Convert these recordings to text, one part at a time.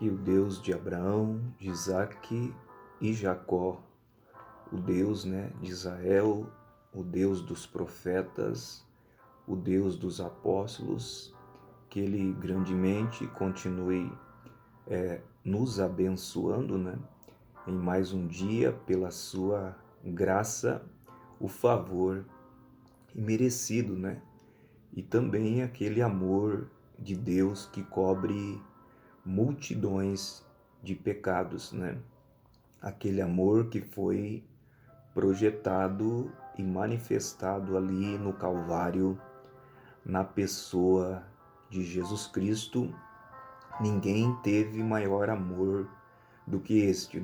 Que o Deus de Abraão, de Isaque e Jacó, o Deus, de Israel, o Deus dos profetas, o Deus dos apóstolos, que Ele grandemente continue nos abençoando, em mais um dia, pela sua graça, o favor imerecido, e também aquele amor de Deus que cobre multidões de pecados, Aquele amor que foi projetado e manifestado ali no Calvário, na pessoa de Jesus Cristo. Ninguém teve maior amor do que este,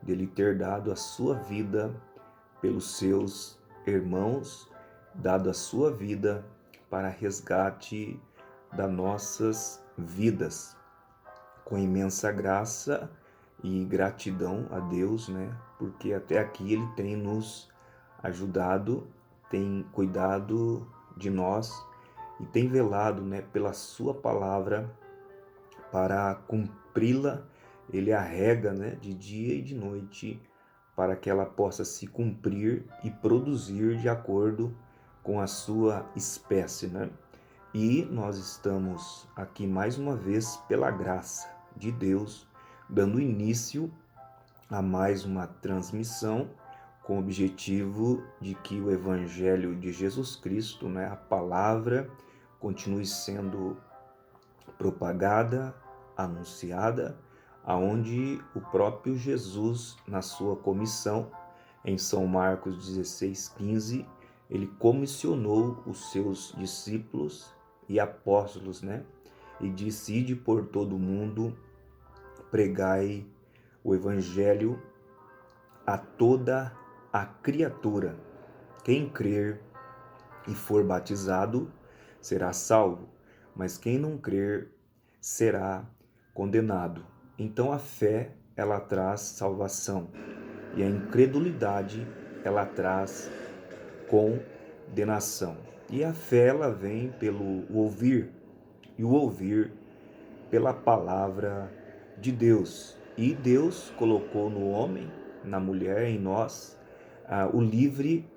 Dele ter dado a sua vida pelos seus irmãos, dado a sua vida para resgate das nossas vidas. Com imensa graça e gratidão a Deus, porque até aqui Ele tem nos ajudado, tem cuidado de nós e tem velado, pela sua palavra para cumpri-la. Ele a rega, de dia e de noite, para que ela possa se cumprir e produzir de acordo com a sua espécie, E nós estamos aqui mais uma vez pela graça de Deus, dando início a mais uma transmissão com o objetivo de que o Evangelho de Jesus Cristo, a palavra, continue sendo propagada, anunciada, aonde o próprio Jesus, na sua comissão, em São Marcos 16:15, ele comissionou os seus discípulos e apóstolos, e disse: ide por todo o mundo, pregai o evangelho a toda a criatura. Quem crer e for batizado será salvo, mas quem não crer será condenado. Então a fé, ela traz salvação, e a incredulidade, ela traz condenação. E a fé, ela vem pelo ouvir, e o ouvir pela palavra de Deus. E Deus colocou no homem, na mulher, em nós, o livre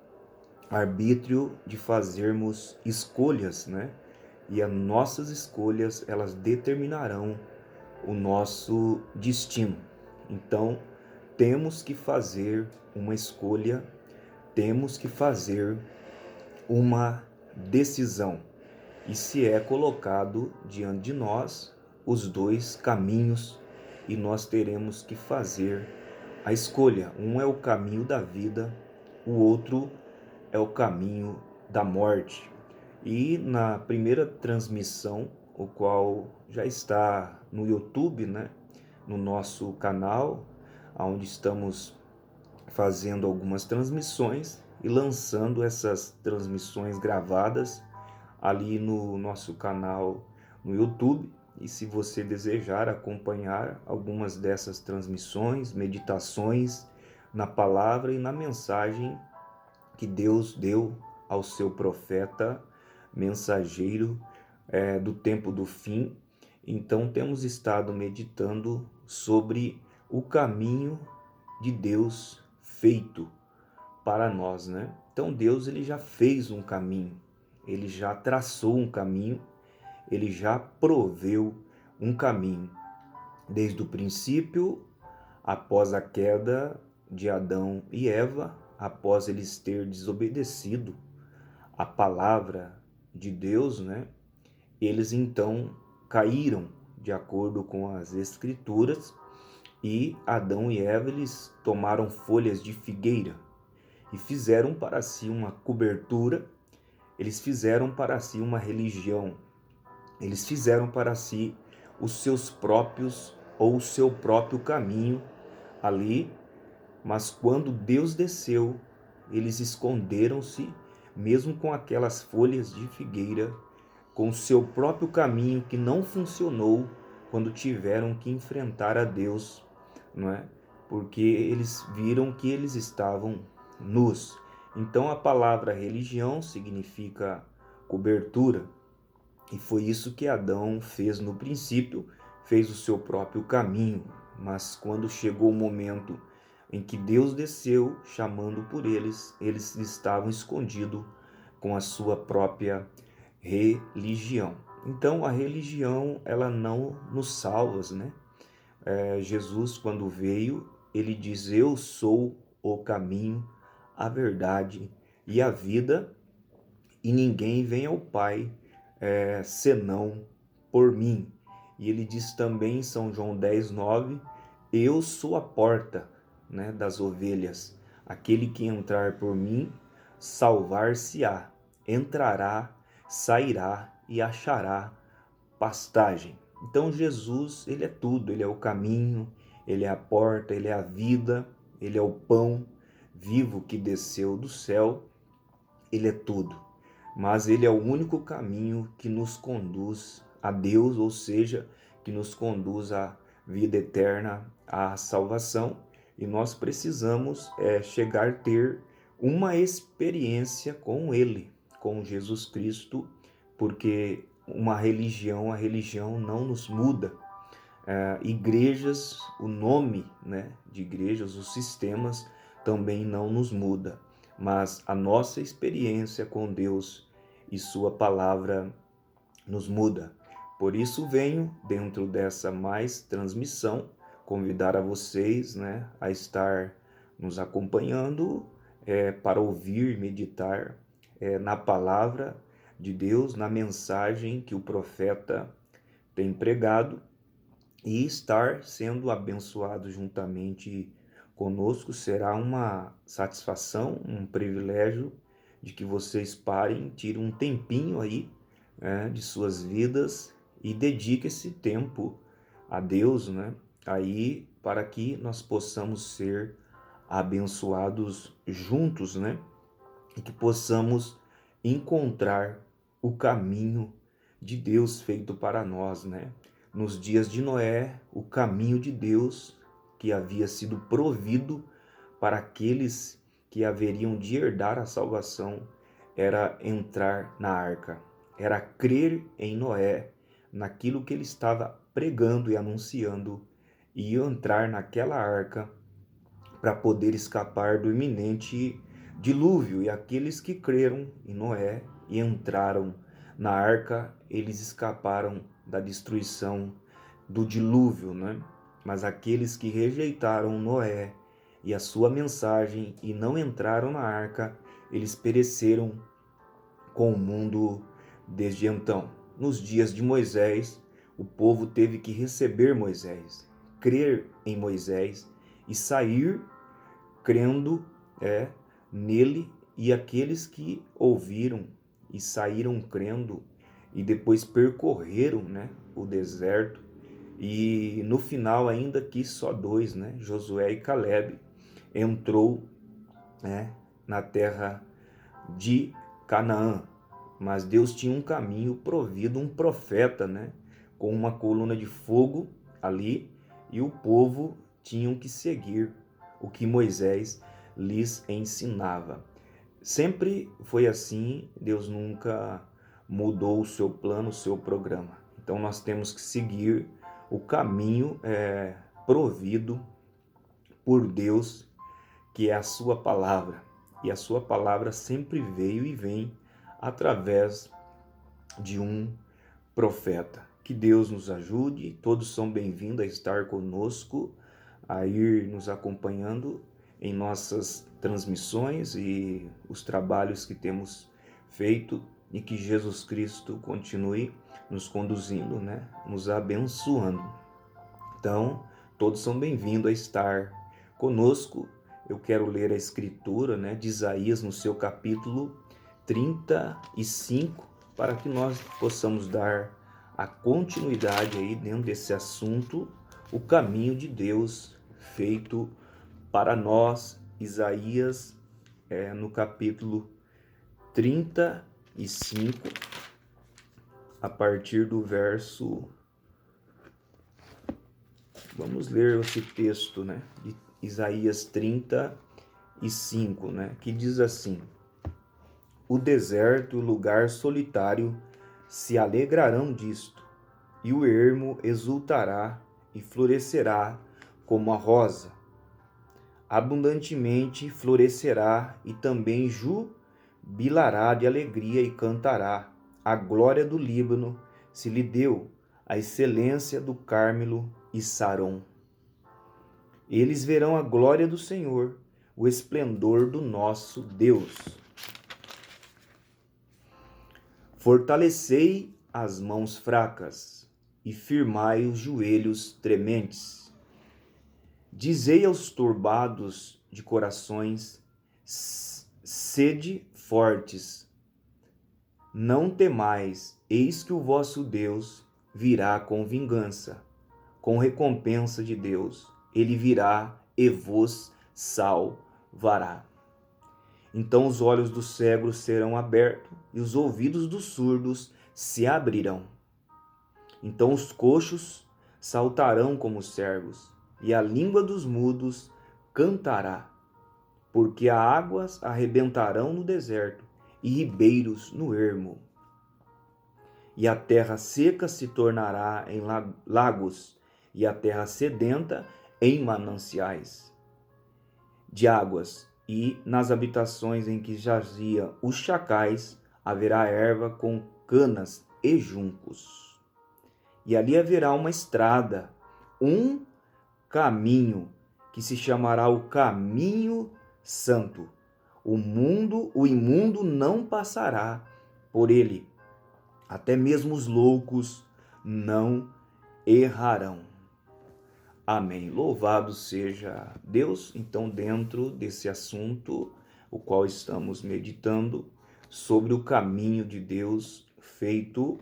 arbítrio de fazermos escolhas, E as nossas escolhas, elas determinarão o nosso destino. Então, temos que fazer uma escolha, temos que fazer uma decisão. E se é colocado diante de nós os dois caminhos, e nós teremos que fazer a escolha. Um é o caminho da vida, o outro é o caminho da morte. E na primeira transmissão, o qual já está no YouTube, no nosso canal, onde estamos fazendo algumas transmissões e lançando essas transmissões gravadas ali no nosso canal no YouTube. E se você desejar acompanhar algumas dessas transmissões, meditações na palavra e na mensagem que Deus deu ao seu profeta mensageiro do tempo do fim. Então temos estado meditando sobre o caminho de Deus feito para nós, Então Deus, ele já fez um caminho, ele já traçou um caminho, ele já proveu um caminho. Desde o princípio, após a queda de Adão e Eva, após eles ter desobedecido a palavra de Deus, eles então caíram de acordo com as escrituras, e Adão e Eva, eles tomaram folhas de figueira e fizeram para si uma cobertura, eles fizeram para si uma religião, eles fizeram para si os seus próprios ou o seu próprio caminho ali. Mas quando Deus desceu, eles esconderam-se, mesmo com aquelas folhas de figueira, com o seu próprio caminho que não funcionou quando tiveram que enfrentar a Deus, Porque eles viram que eles estavam nus. Então a palavra religião significa cobertura, e foi isso que Adão fez no princípio, fez o seu próprio caminho, mas quando chegou o momento em que Deus desceu chamando por eles, eles estavam escondidos com a sua própria religião. Então a religião, ela não nos salva, né? Jesus, quando veio, ele diz: eu sou o caminho, a verdade e a vida, e ninguém vem ao Pai senão por mim. E ele diz também em São João 10:9: eu sou a porta, né, das ovelhas. Aquele que entrar por mim, salvar-se-á, entrará, sairá e achará pastagem. Então Jesus, ele é tudo, ele é o caminho, ele é a porta, ele é a vida, ele é o pão vivo que desceu do céu, ele é tudo. Mas ele é o único caminho que nos conduz a Deus, ou seja, que nos conduz à vida eterna, à salvação. E nós precisamos chegar a ter uma experiência com ele, com Jesus Cristo, porque a religião não nos muda. Igrejas, o nome, né, de igrejas, os sistemas também não nos muda, mas a nossa experiência com Deus e sua palavra nos muda. Por isso venho, dentro dessa mais transmissão, convidar a vocês, né, a estar nos acompanhando para ouvir, meditar na palavra de Deus, na mensagem que o profeta tem pregado, e estar sendo abençoado juntamente conosco será uma satisfação, um privilégio de que vocês parem, tirem um tempinho aí de suas vidas e dediquem esse tempo a Deus, né? Aí para que nós possamos ser abençoados juntos, né? E que possamos encontrar o caminho de Deus feito para nós, né? Nos dias de Noé, o caminho de Deus que havia sido provido para aqueles que haveriam de herdar a salvação era entrar na arca, era crer em Noé, naquilo que ele estava pregando e anunciando, e entrar naquela arca para poder escapar do iminente dilúvio. E aqueles que creram em Noé e entraram na arca, eles escaparam da destruição do dilúvio, né? Mas aqueles que rejeitaram Noé e a sua mensagem e não entraram na arca, eles pereceram com o mundo desde então. Nos dias de Moisés, o povo teve que receber Moisés, crer em Moisés e sair crendo nele, e aqueles que ouviram e saíram crendo e depois percorreram, né, o deserto, e no final ainda que só dois, né, Josué e Caleb, entrou, né, na terra de Canaã. Mas Deus tinha um caminho provido, um profeta, né, com uma coluna de fogo ali, e o povo tinham que seguir o que Moisés lhes ensinava. Sempre foi assim, Deus nunca mudou o seu plano, o seu programa. Então nós temos que seguir o caminho provido por Deus, que é a sua palavra. E a sua palavra sempre veio e vem através de um profeta. Que Deus nos ajude, todos são bem-vindos a estar conosco, a ir nos acompanhando em nossas transmissões e os trabalhos que temos feito, e que Jesus Cristo continue nos conduzindo, né? Nos abençoando. Então, todos são bem-vindos a estar conosco. Eu quero ler a escritura, né, de Isaías no seu capítulo 35, para que nós possamos dar a continuidade aí dentro desse assunto, o caminho de Deus feito para nós. Isaías, no capítulo 35, a partir do verso... Vamos ler esse texto, né, de Isaías 35, né, que diz assim: o deserto e o lugar solitário se alegrarão disto, e o ermo exultará e florescerá como a rosa. Abundantemente florescerá e também jubilará de alegria e cantará. A glória do Líbano se lhe deu, a excelência do Cármelo e Saron. Eles verão a glória do Senhor, o esplendor do nosso Deus. Fortalecei as mãos fracas e firmai os joelhos trementes. Dizei aos turbados de corações, sede fortes. Não temais, eis que o vosso Deus virá com vingança, com recompensa de Deus. Ele virá e vos salvará. Então os olhos dos cegos serão abertos e os ouvidos dos surdos se abrirão. Então os coxos saltarão como servos e a língua dos mudos cantará, porque as águas arrebentarão no deserto e ribeiros no ermo. E a terra seca se tornará em lagos, e a terra sedenta em mananciais de águas, e nas habitações em que jazia os chacais haverá erva com canas e juncos. E ali haverá uma estrada, um caminho, que se chamará o caminho santo. O imundo não passará por ele, até mesmo os loucos não errarão. Amém. Louvado seja Deus. Então, dentro desse assunto, o qual estamos meditando, sobre o caminho de Deus feito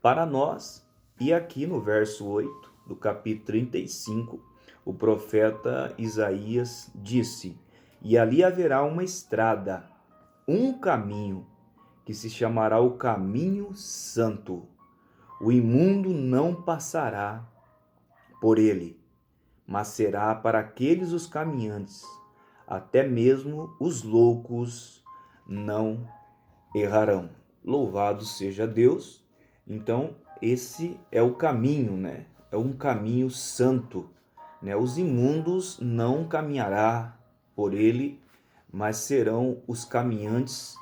para nós. E aqui no verso 8 do capítulo 35, o profeta Isaías disse: e ali haverá uma estrada, um caminho, que se chamará o caminho santo. O imundo não passará por ele, mas será para aqueles os caminhantes, até mesmo os loucos não errarão. Louvado seja Deus. Então, esse é o caminho, né? É um caminho santo, né? Os imundos não caminhará por ele, mas serão os caminhantes,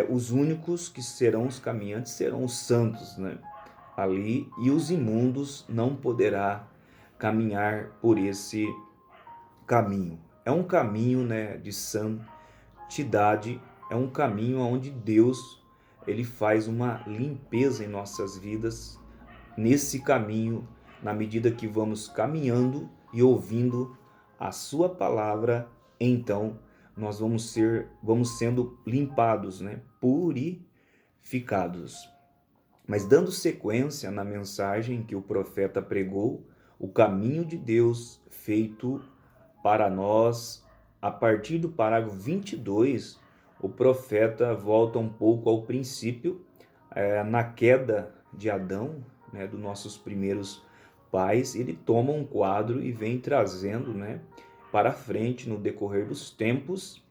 os únicos que serão os caminhantes serão os santos, né? Ali, e os imundos não poderá caminhar por esse caminho. É um caminho, né, de santidade, é um caminho onde Deus ele faz uma limpeza em nossas vidas. Nesse caminho, na medida que vamos caminhando e ouvindo a sua palavra, então nós vamos sendo limpados, né, purificados. Mas dando sequência na mensagem que o profeta pregou, o caminho de Deus feito para nós, a partir do parágrafo 22, o profeta volta um pouco ao princípio, na queda de Adão, né, dos nossos primeiros pais. Ele toma um quadro e vem trazendo, né, para frente no decorrer dos tempos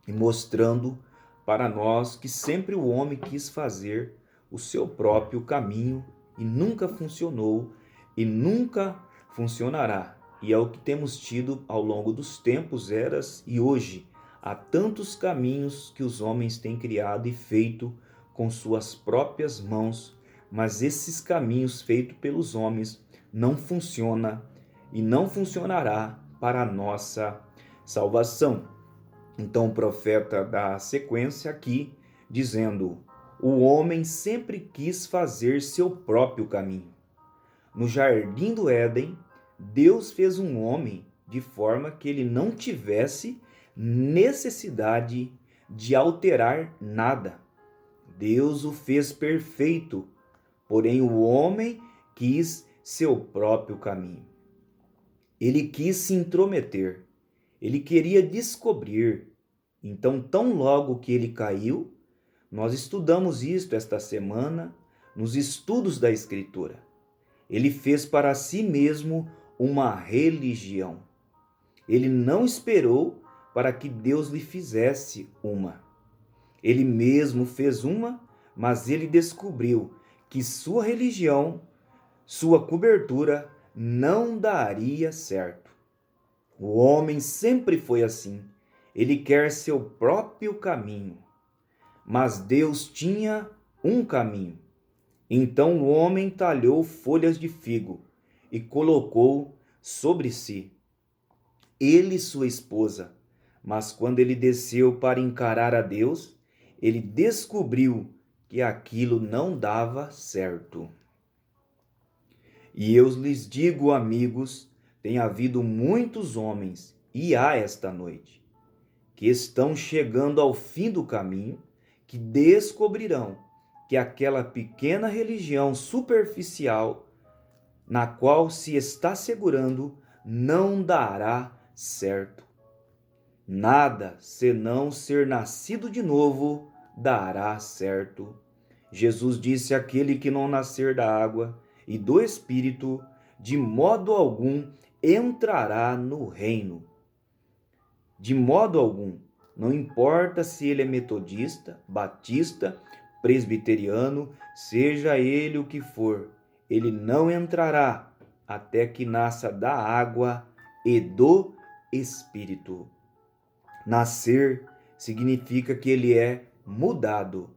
e mostrando para nós que sempre o homem quis fazer o seu próprio caminho e nunca funcionou e nunca funcionará. E é o que temos tido ao longo dos tempos, eras e hoje. Há tantos caminhos que os homens têm criado e feito com suas próprias mãos, mas esses caminhos feitos pelos homens não funcionam e não funcionará para a nossa salvação. Então o profeta dá a sequência aqui, dizendo: o homem sempre quis fazer seu próprio caminho. No jardim do Éden, Deus fez um homem de forma que ele não tivesse necessidade de alterar nada. Deus o fez perfeito, porém o homem quis seu próprio caminho. Ele quis se intrometer, ele queria descobrir. Então, tão logo que ele caiu, nós estudamos isto esta semana nos estudos da Escritura. Ele fez para si mesmo uma religião. Ele não esperou para que Deus lhe fizesse uma. Ele mesmo fez uma, mas ele descobriu que sua religião sua cobertura não daria certo. O homem sempre foi assim. Ele quer seu próprio caminho. Mas Deus tinha um caminho. Então o homem talhou folhas de figo e colocou sobre si, ele e sua esposa. Mas quando ele desceu para encarar a Deus, ele descobriu que aquilo não dava certo. E eu lhes digo, amigos, tem havido muitos homens, e há esta noite, que estão chegando ao fim do caminho, que descobrirão que aquela pequena religião superficial na qual se está segurando não dará certo. Nada, senão ser nascido de novo, dará certo. Jesus disse: aquele que não nascer da água e do Espírito, de modo algum entrará no reino. De modo algum. Não importa se ele é metodista, batista, presbiteriano, seja ele o que for, ele não entrará até que nasça da água e do Espírito. Nascer significa que ele é mudado.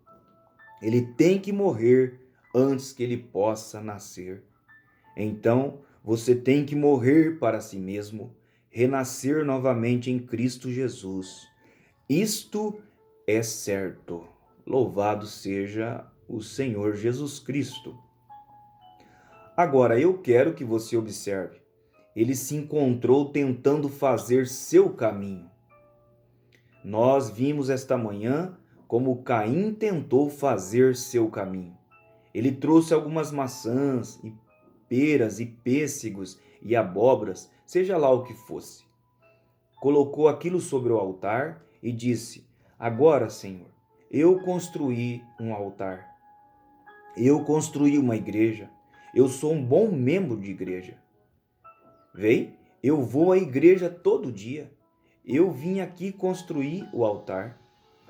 Ele tem que morrer antes que ele possa nascer. Então, você tem que morrer para si mesmo, renascer novamente em Cristo Jesus. Isto é certo. Louvado seja o Senhor Jesus Cristo. Agora, eu quero que você observe. Ele se encontrou tentando fazer seu caminho. Nós vimos esta manhã como Caim tentou fazer seu caminho. Ele trouxe algumas maçãs e peras e pêssegos e abóboras, seja lá o que fosse. Colocou aquilo sobre o altar e disse: agora, Senhor, eu construí um altar. Eu construí uma igreja. Eu sou um bom membro de igreja. Vem, eu vou à igreja todo dia. Eu vim aqui construir o altar.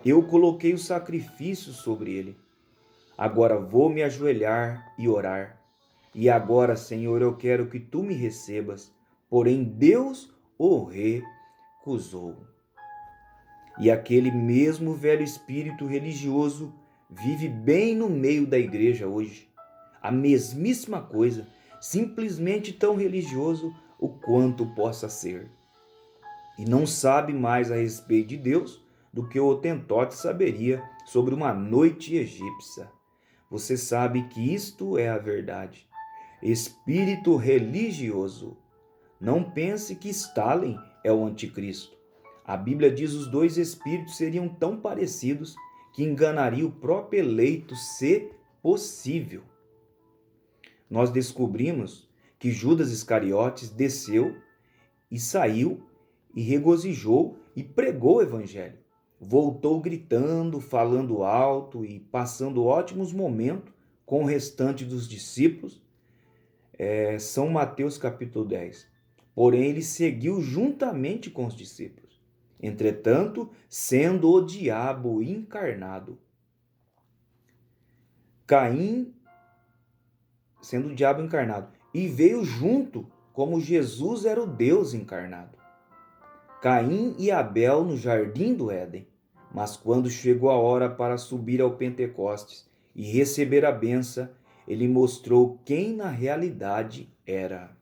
Eu coloquei o sacrifício sobre ele. Agora vou me ajoelhar e orar. E agora, Senhor, eu quero que tu me recebas. Porém, Deus o recusou. E aquele mesmo velho espírito religioso vive bem no meio da igreja hoje. A mesmíssima coisa, simplesmente tão religioso o quanto possa ser. E não sabe mais a respeito de Deus do que o Hotentote saberia sobre uma noite egípcia. Você sabe que isto é a verdade. Espírito religioso. Não pense que Stalin é o anticristo. A Bíblia diz que os dois espíritos seriam tão parecidos que enganaria o próprio eleito, se possível. Nós descobrimos que Judas Iscariotes desceu e saiu e regozijou e pregou o evangelho. Voltou gritando, falando alto e passando ótimos momentos com o restante dos discípulos. São Mateus capítulo 10. Porém, ele seguiu juntamente com os discípulos. Entretanto, sendo o diabo encarnado. Caim, sendo o diabo encarnado. E veio junto, como Jesus era o Deus encarnado. Caim e Abel no jardim do Éden. Mas quando chegou a hora para subir ao Pentecostes e receber a bênção, ele mostrou quem na realidade era.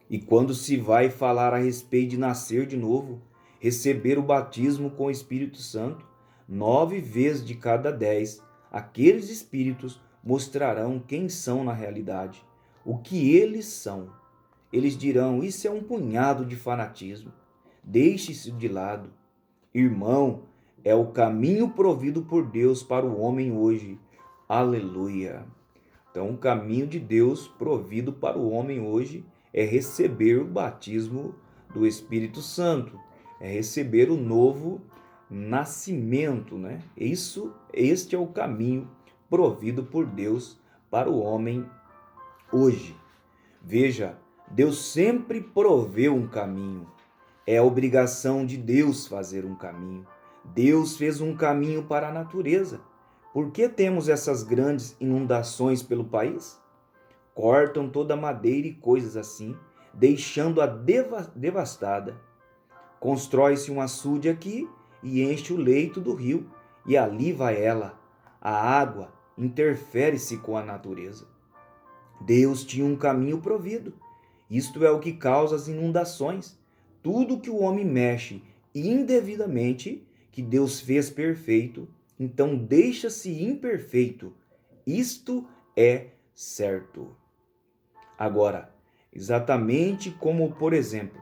E quando se vai falar a respeito de nascer de novo, receber o batismo com o Espírito Santo, 9 vezes de cada 10, aqueles espíritos mostrarão quem são na realidade, o que eles são. Eles dirão: isso é um punhado de fanatismo. Deixe isso de lado. Irmão, é o caminho provido por Deus para o homem hoje. Aleluia! Então, o caminho de Deus provido para o homem hoje é receber o batismo do Espírito Santo, é receber o novo nascimento, né? Este é o caminho provido por Deus para o homem hoje. Veja, Deus sempre proveu um caminho. É obrigação de Deus fazer um caminho. Deus fez um caminho para a natureza. Por que temos essas grandes inundações pelo país? Cortam toda a madeira e coisas assim, deixando-a devastada. Constrói-se um açude aqui e enche o leito do rio, e ali vai ela. A água interfere-se com a natureza. Deus tinha um caminho provido. Isto é o que causa as inundações. Tudo que o homem mexe indevidamente, que Deus fez perfeito, então deixa-se imperfeito. Isto é certo. Agora, exatamente como, por exemplo,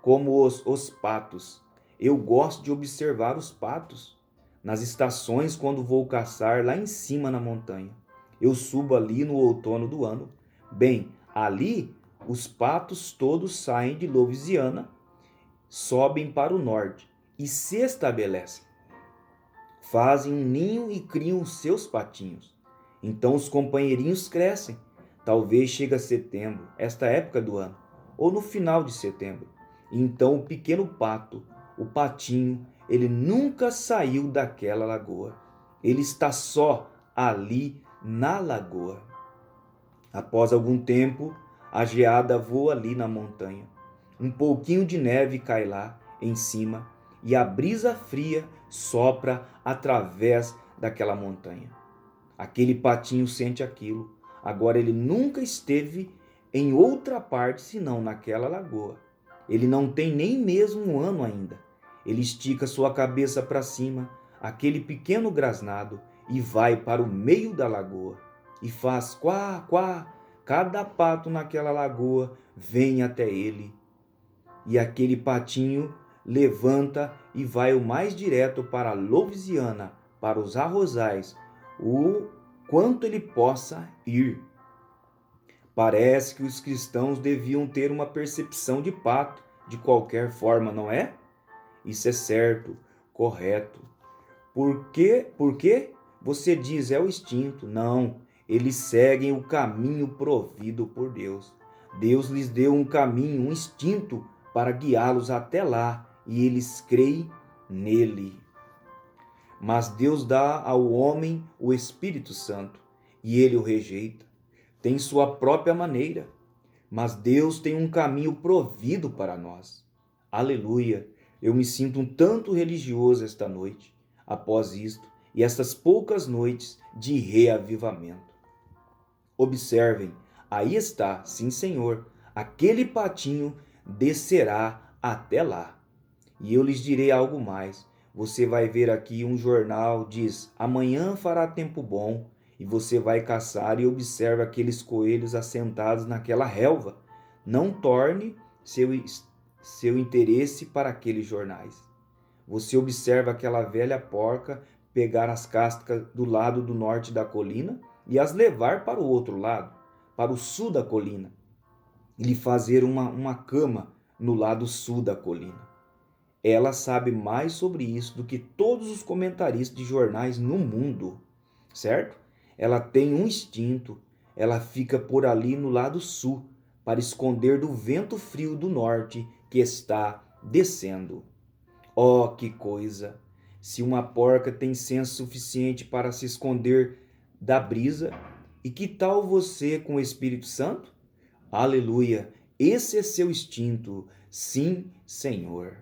como os patos. Eu gosto de observar os patos nas estações quando vou caçar lá em cima na montanha. Eu subo ali no outono do ano. Bem, ali os patos todos saem de Louisiana, sobem para o norte e se estabelecem. Fazem um ninho e criam os seus patinhos. Então os companheirinhos crescem. Talvez chegue a setembro, esta época do ano, ou no final de setembro. Então o pequeno pato, o patinho, ele nunca saiu daquela lagoa. Ele está só ali na lagoa. Após algum tempo, a geada voa ali na montanha. Um pouquinho de neve cai lá em cima e a brisa fria sopra através daquela montanha. Aquele patinho sente aquilo. Agora ele nunca esteve em outra parte senão naquela lagoa. Ele não tem nem mesmo um ano ainda. Ele estica sua cabeça para cima, aquele pequeno grasnado, e vai para o meio da lagoa. E faz quá, quá. Cada pato naquela lagoa vem até ele. E aquele patinho levanta e vai o mais direto para a Louisiana, para os arrozais, o quanto ele possa ir. Parece que os cristãos deviam ter uma percepção de pato, de qualquer forma, não é? Isso é certo, correto. Por quê? Porque você diz é o instinto. Não, eles seguem o caminho provido por Deus. Deus lhes deu um caminho, um instinto para guiá-los até lá e eles creem nele. Mas Deus dá ao homem o Espírito Santo e ele o rejeita. Tem sua própria maneira, mas Deus tem um caminho provido para nós. Aleluia! Eu me sinto um tanto religioso esta noite, após isto, e estas poucas noites de reavivamento. Observem, aí está, sim Senhor, aquele patinho descerá até lá. E eu lhes direi algo mais. Você vai ver aqui um jornal, diz, amanhã fará tempo bom, e você vai caçar e observa aqueles coelhos assentados naquela relva. Não torne seu interesse para aqueles jornais. Você observa aquela velha porca pegar as cascas do lado do norte da colina e as levar para o outro lado, para o sul da colina, e lhe fazer uma cama no lado sul da colina. Ela sabe mais sobre isso do que todos os comentaristas de jornais no mundo, certo? Ela tem um instinto, ela fica por ali no lado sul, para esconder do vento frio do norte que está descendo. Oh, que coisa! Se uma porca tem senso suficiente para se esconder da brisa, e que tal você com o Espírito Santo? Aleluia! Esse é seu instinto, sim, Senhor.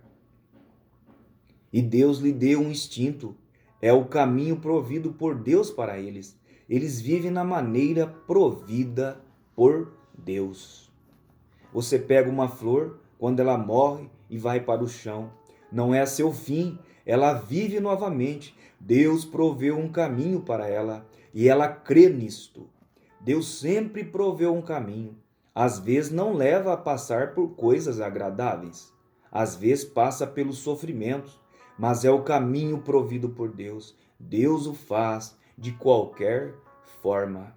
E Deus lhe deu um instinto, é o caminho provido por Deus para eles. Eles vivem na maneira provida por Deus. Você pega uma flor, quando ela morre e vai para o chão, não é seu fim, ela vive novamente. Deus proveu um caminho para ela e ela crê nisto. Deus sempre proveu um caminho. Às vezes não leva a passar por coisas agradáveis. Às vezes passa pelos sofrimentos, mas é o caminho provido por Deus. Deus o faz de qualquer forma.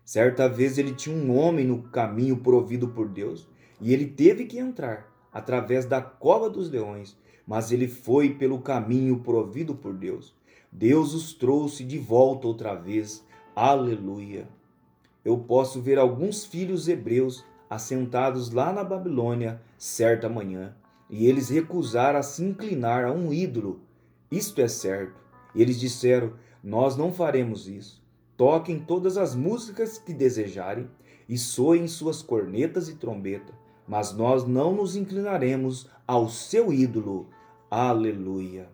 Certa vez ele tinha um homem no caminho provido por Deus e ele teve que entrar através da cova dos leões, mas ele foi pelo caminho provido por Deus. Deus os trouxe de volta outra vez. Aleluia! Eu posso ver alguns filhos hebreus assentados lá na Babilônia certa manhã, e eles recusaram a se inclinar a um ídolo. Isto é certo. Eles disseram: Nós não faremos isso. Toquem todas as músicas que desejarem e soem suas cornetas e trombeta, mas nós não nos inclinaremos ao seu ídolo. Aleluia.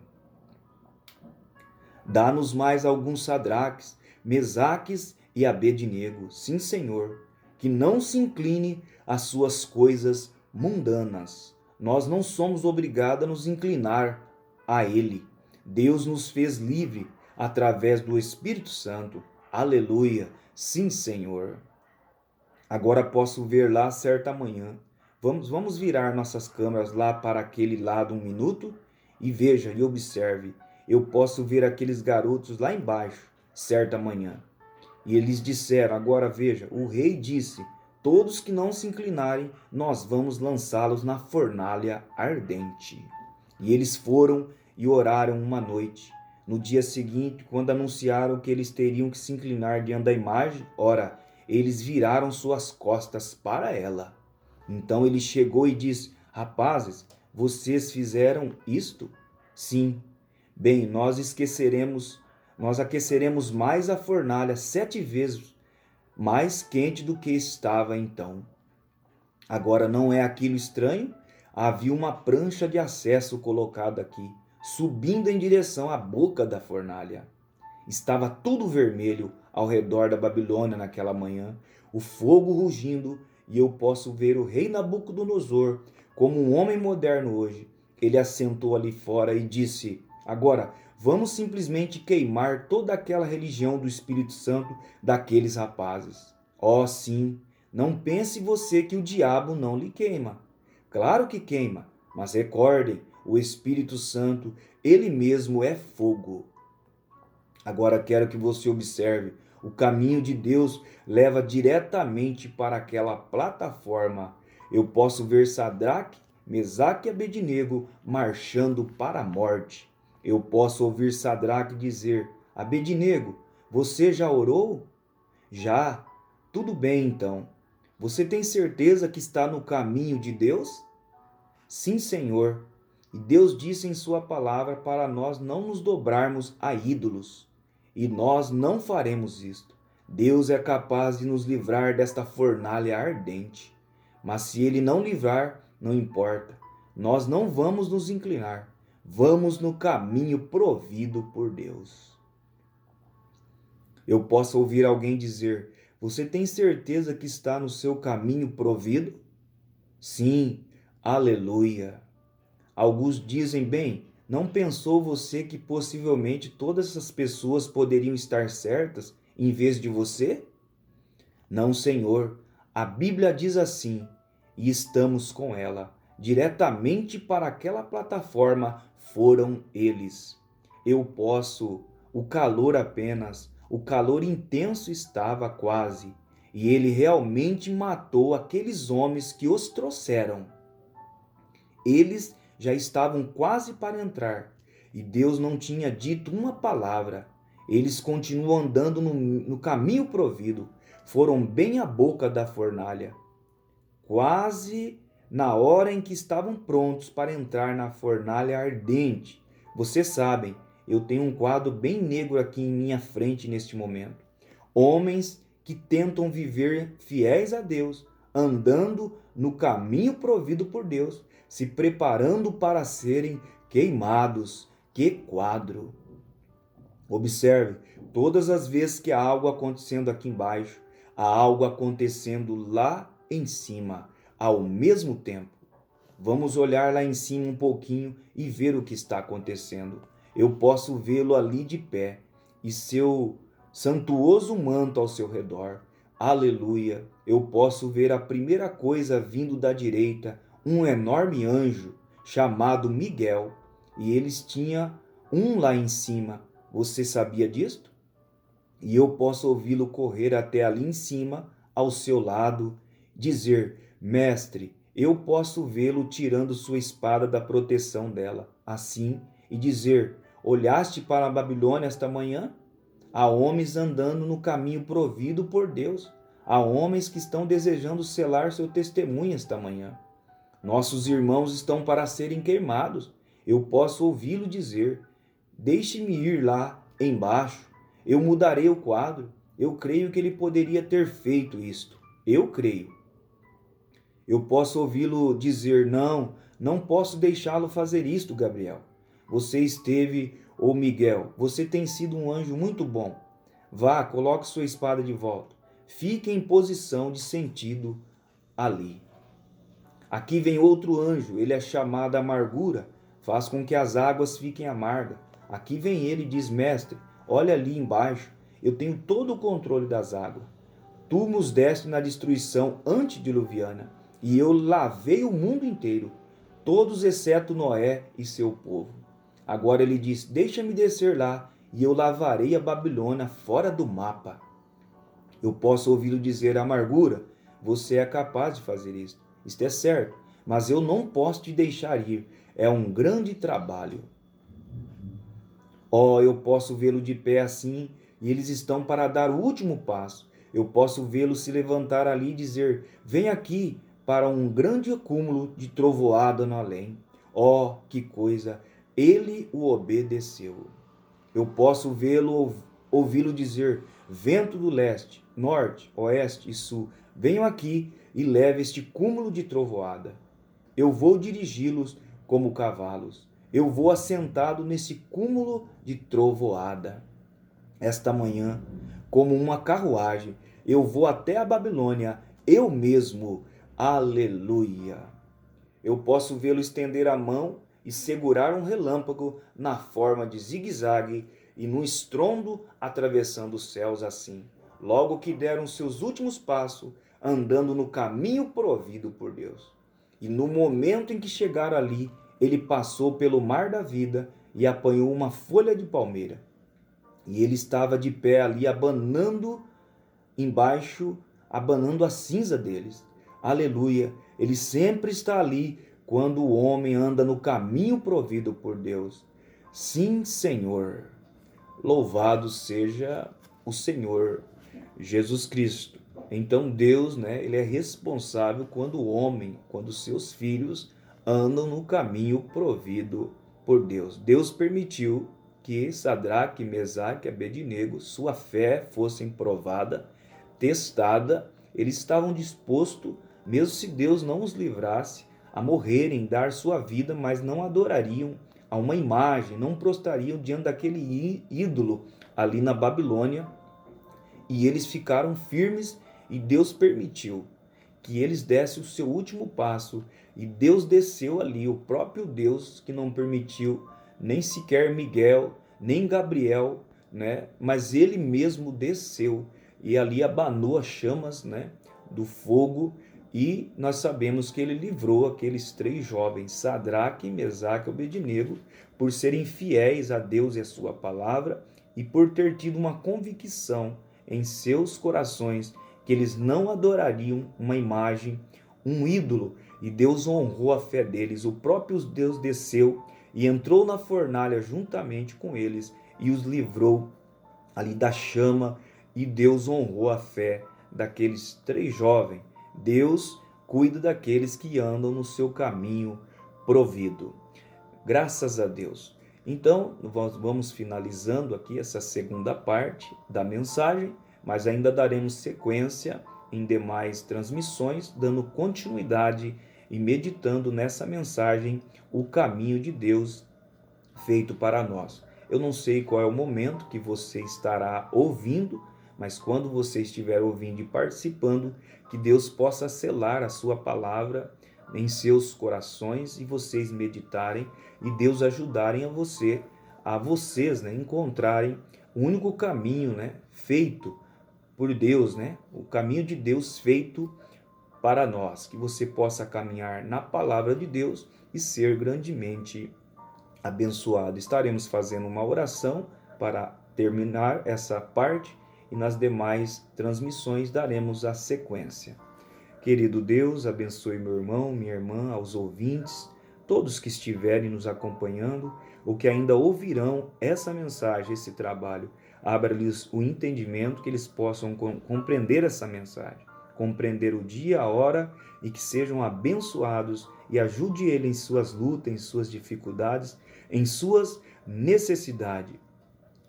Dá-nos mais alguns Sadraques, Mesaques e Abednego, sim, Senhor, que não se incline às suas coisas mundanas. Nós não somos obrigados a nos inclinar a Ele. Deus nos fez livre através do Espírito Santo. Aleluia, sim, Senhor. Agora posso ver lá certa manhã. Vamos virar nossas câmeras lá para aquele lado um minuto e veja e observe. Eu posso ver aqueles garotos lá embaixo, certa manhã. E eles disseram, agora veja, o rei disse, todos que não se inclinarem, nós vamos lançá-los na fornalha ardente. E eles foram e oraram uma noite. No dia seguinte, quando anunciaram que eles teriam que se inclinar diante da imagem, ora, eles viraram suas costas para ela. Então ele chegou e disse, rapazes, vocês fizeram isto? Sim. Bem, nós aqueceremos mais a fornalha 7 vezes mais quente do que estava então. Agora não é aquilo estranho? Havia uma prancha de acesso colocada aqui, subindo em direção à boca da fornalha. Estava tudo vermelho ao redor da Babilônia naquela manhã, o fogo rugindo, e eu posso ver o rei Nabucodonosor como um homem moderno hoje. Ele assentou ali fora e disse, agora, vamos simplesmente queimar toda aquela religião do Espírito Santo daqueles rapazes. Oh, sim, não pense você que o diabo não lhe queima. Claro que queima, mas recordem, o Espírito Santo, ele mesmo é fogo. Agora quero que você observe, o caminho de Deus leva diretamente para aquela plataforma. Eu posso ver Sadraque, Mesaque e Abednego marchando para a morte. Eu posso ouvir Sadraque dizer, Abednego, você já orou? Já. Tudo bem então. Você tem certeza que está no caminho de Deus? Sim, Senhor. E Deus disse em sua palavra para nós não nos dobrarmos a ídolos. E nós não faremos isto. Deus é capaz de nos livrar desta fornalha ardente. Mas se Ele não livrar, não importa. Nós não vamos nos inclinar. Vamos no caminho provido por Deus. Eu posso ouvir alguém dizer, você tem certeza que está no seu caminho provido? Sim, aleluia. Alguns dizem, bem, não pensou você que possivelmente todas essas pessoas poderiam estar certas em vez de você? Não, Senhor. A Bíblia diz assim, e estamos com ela. Diretamente para aquela plataforma foram eles. Eu posso, o calor apenas, o calor intenso estava quase, e ele realmente matou aqueles homens que os trouxeram. Eles já estavam quase para entrar, e Deus não tinha dito uma palavra. Eles continuam andando no caminho provido, foram bem à boca da fornalha. Quase na hora em que estavam prontos para entrar na fornalha ardente. Vocês sabem, eu tenho um quadro bem negro aqui em minha frente neste momento. Homens que tentam viver fiéis a Deus, andando no caminho provido por Deus, se preparando para serem queimados. Que quadro! Observe, todas as vezes que há algo acontecendo aqui embaixo, há algo acontecendo lá em cima, ao mesmo tempo. Vamos olhar lá em cima um pouquinho e ver o que está acontecendo. Eu posso vê-lo ali de pé e seu santuoso manto ao seu redor. Aleluia! Eu posso ver a primeira coisa vindo da direita, um enorme anjo chamado Miguel, e eles tinham um lá em cima. Você sabia disto? E eu posso ouvi-lo correr até ali em cima, ao seu lado, dizer, mestre, eu posso vê-lo tirando sua espada da proteção dela, assim, e dizer, olhaste para a Babilônia esta manhã? Há homens andando no caminho provido por Deus. Há homens que estão desejando selar seu testemunho esta manhã. Nossos irmãos estão para serem queimados. Eu posso ouvi-lo dizer, deixe-me ir lá embaixo. Eu mudarei o quadro. Eu creio que ele poderia ter feito isto. Eu creio. Eu posso ouvi-lo dizer: não, não posso deixá-lo fazer isto, Gabriel. Você esteve, ou Miguel, você tem sido um anjo muito bom. Vá, coloque sua espada de volta. Fique em posição de sentido ali. Aqui vem outro anjo, ele é chamado Amargura, faz com que as águas fiquem amargas. Aqui vem ele e diz: mestre, olha ali embaixo, eu tenho todo o controle das águas. Tu nos deste na destruição antediluviana, e eu lavei o mundo inteiro, todos exceto Noé e seu povo. Agora ele diz: deixa-me descer lá, e eu lavarei a Babilônia fora do mapa. Eu posso ouvi-lo dizer: amargura, você é capaz de fazer isso. Isto é certo, mas eu não posso te deixar ir. É um grande trabalho. Oh, eu posso vê-lo de pé assim, e eles estão para dar o último passo. Eu posso vê-lo se levantar ali e dizer: vem aqui para um grande acúmulo de trovoada no além. Oh, que coisa! Ele o obedeceu. Eu posso vê-lo, ouvi-lo dizer: vento do leste, norte, oeste e sul, venham aqui e leve este cúmulo de trovoada. Eu vou dirigi-los como cavalos. Eu vou assentado nesse cúmulo de trovoada. Esta manhã, como uma carruagem, eu vou até a Babilônia, eu mesmo. Aleluia! Eu posso vê-lo estender a mão e segurar um relâmpago na forma de zigue-zague e no estrondo atravessando os céus assim, logo que deram seus últimos passos, andando no caminho provido por Deus. E no momento em que chegaram ali, ele passou pelo mar da vida e apanhou uma folha de palmeira. E ele estava de pé ali, abanando embaixo, abanando a cinza deles. Aleluia! Ele sempre está ali quando o homem anda no caminho provido por Deus. Sim, Senhor. Louvado seja o Senhor Jesus Cristo. Então Deus, ele é responsável quando o homem, quando seus filhos andam no caminho provido por Deus. Deus permitiu que Sadraque, Mesaque e Abednego, sua fé fossem provada, testada. Eles estavam dispostos, mesmo se Deus não os livrasse, a morrerem, dar sua vida, mas não adorariam a uma imagem, não prostrariam diante daquele ídolo ali na Babilônia. E eles ficaram firmes e Deus permitiu que eles dessem o seu último passo. E Deus desceu ali, o próprio Deus que não permitiu nem sequer Miguel, nem Gabriel, mas ele mesmo desceu e ali abanou as chamas, do fogo. E nós sabemos que ele livrou aqueles 3 jovens, Sadraque, Mesaque e Abednego, por serem fiéis a Deus e a sua palavra e por ter tido uma convicção em seus corações que eles não adorariam uma imagem, um ídolo, e Deus honrou a fé deles. O próprio Deus desceu e entrou na fornalha juntamente com eles e os livrou ali da chama, e Deus honrou a fé daqueles 3 jovens. Deus cuida daqueles que andam no seu caminho provido. Graças a Deus. Então, nós vamos finalizando aqui essa segunda parte da mensagem, mas ainda daremos sequência em demais transmissões, dando continuidade e meditando nessa mensagem, o caminho de Deus feito para nós. Eu não sei qual é o momento que você estará ouvindo, mas quando você estiver ouvindo e participando, que Deus possa selar a sua palavra em seus corações e vocês meditarem e Deus ajudarem a vocês, encontrarem o único caminho, feito por Deus, o caminho de Deus feito para nós, que você possa caminhar na palavra de Deus e ser grandemente abençoado. Estaremos fazendo uma oração para terminar essa parte e nas demais transmissões daremos a sequência. Querido Deus, abençoe meu irmão, minha irmã, aos ouvintes, todos que estiverem nos acompanhando ou que ainda ouvirão essa mensagem, esse trabalho. Abra-lhes o entendimento, que eles possam compreender essa mensagem, compreender o dia, a hora, e que sejam abençoados, e ajude ele em suas lutas, em suas dificuldades, em suas necessidades.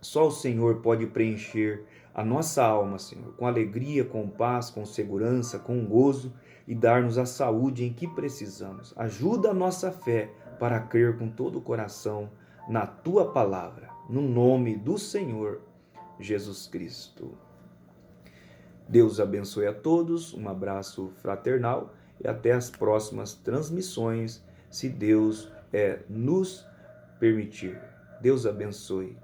Só o Senhor pode preencher a nossa alma, Senhor, com alegria, com paz, com segurança, com gozo e dar-nos a saúde em que precisamos. Ajuda a nossa fé para crer com todo o coração na tua palavra, no nome do Senhor Jesus Cristo. Deus abençoe a todos, um abraço fraternal e até as próximas transmissões, se Deus nos permitir. Deus abençoe.